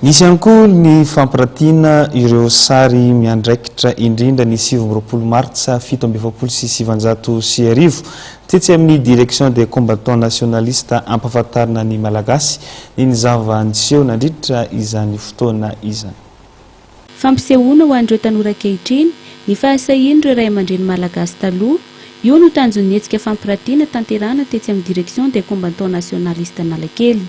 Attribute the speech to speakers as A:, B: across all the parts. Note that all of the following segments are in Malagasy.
A: Nisy ihany koa ny fampiratiana ireo sary miandraikitra indrindra ny 7 martsa 1770 tetsy amin'ny direction des combattants nationalistes ampahafantarina ny malagasy ny zava-niseho nandritra izany fotoana izany.
B: Fampisehoana ho an'ireo tanora ankehitriny ny fahasahian'ireo ray aman-dreny malagasy taloha, io no tanjon'ny hetsika fampiratiana tanterahana tetsy amin'ny direction des combattants nationalistes Analakely.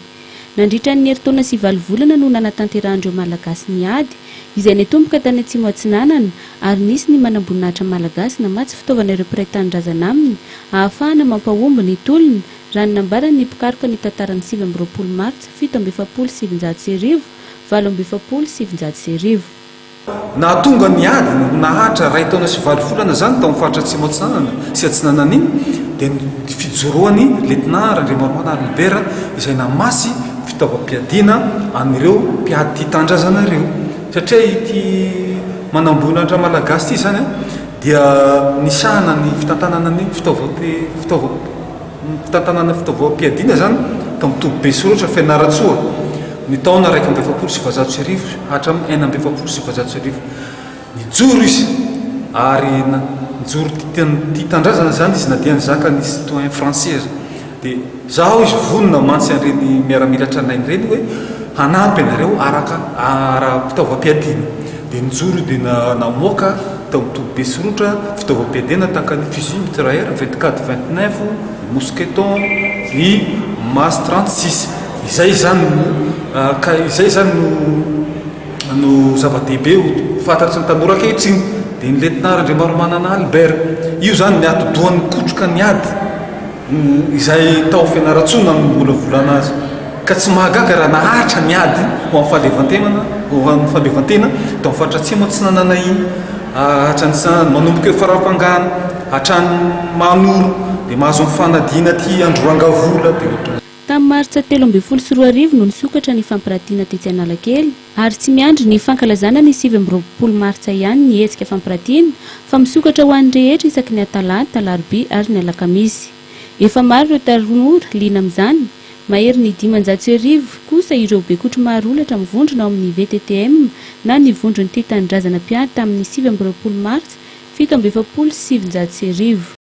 B: Nandritra ny herintaona sy 9 volana no nanatanterahindreo malagasy niady izay netomboka tany atsimo atsinanana ary nisy ny manamboninahitra malagasy namatsy fitaovana ireo mpiray-tanindrazana aminy ahafahana mampahomby ny tolony raha ny nambarany ny mpikaroka ny tantaran'ny 17 martsa 1770 1770.
C: Nahatonga niady nahatra ray taona sy 9 volana zany tao faritra atsimo atsinanana sy atsinanana iny dia fijoroany Lieutenant Randriamaromana Albert izay namasy fitaovam-piadiana anireo mpiady tia tandrazana ireo satria ity manamboninahitra malagasy ity zany dia nisahana ny fitantanana ny fitaovam-piadiana zany tao mitovy be soratra fianaratsoa ny taona 1770 hatramin'ny 1770 nijoro izy ary nijoro tia tandrazana zany izy na dia nizaka ny citoyen français dia zaho izy vonona mantsy an'ireny miaramilatra anainy ireny hoe hanampy anareo araka fitaovam-piadiana dia nijoro dia namoaka tao mitovy be soratra fitaovam-piadiana tahaka ny fusil mitrailleur 24-29 mousqueton ny mas 36 izay zany no zava-dehibe fantatry ny tanora ankehitriny dia ny Lieutenant Randriamaromana Albert io zany niatodohan'ny kotroka niady izay tao fianaratsoana ny mbola volana azy ka tsy mahagaga raha nahatra niady ho amin'ny falevantena tao faritra atsimo atsinanana iny hatrany manomboka faram-pangana hatrany manoro dia mahazo ny fanadina ty androrangavola dia ohatran'izay.
B: Tamin'ny martsa 13 no nisokatra ny fampiratiana tetsy Analakely ary tsy miandry ny fankalazana ny 17 martsa ihany ny hetsika fampiratiana fa misokatra ho an'ny rehetra isaky ny atalata, alarobia ary ny alakamisy. Efa maro ireo tanora liana amin'izany, mahery ny 500 kosa ireo bekotro marolatra mivondrona ao amin'ny VTTM na ny vondron'ny tia tanindrazana mpiady tamin'ny 17 martsa 1770.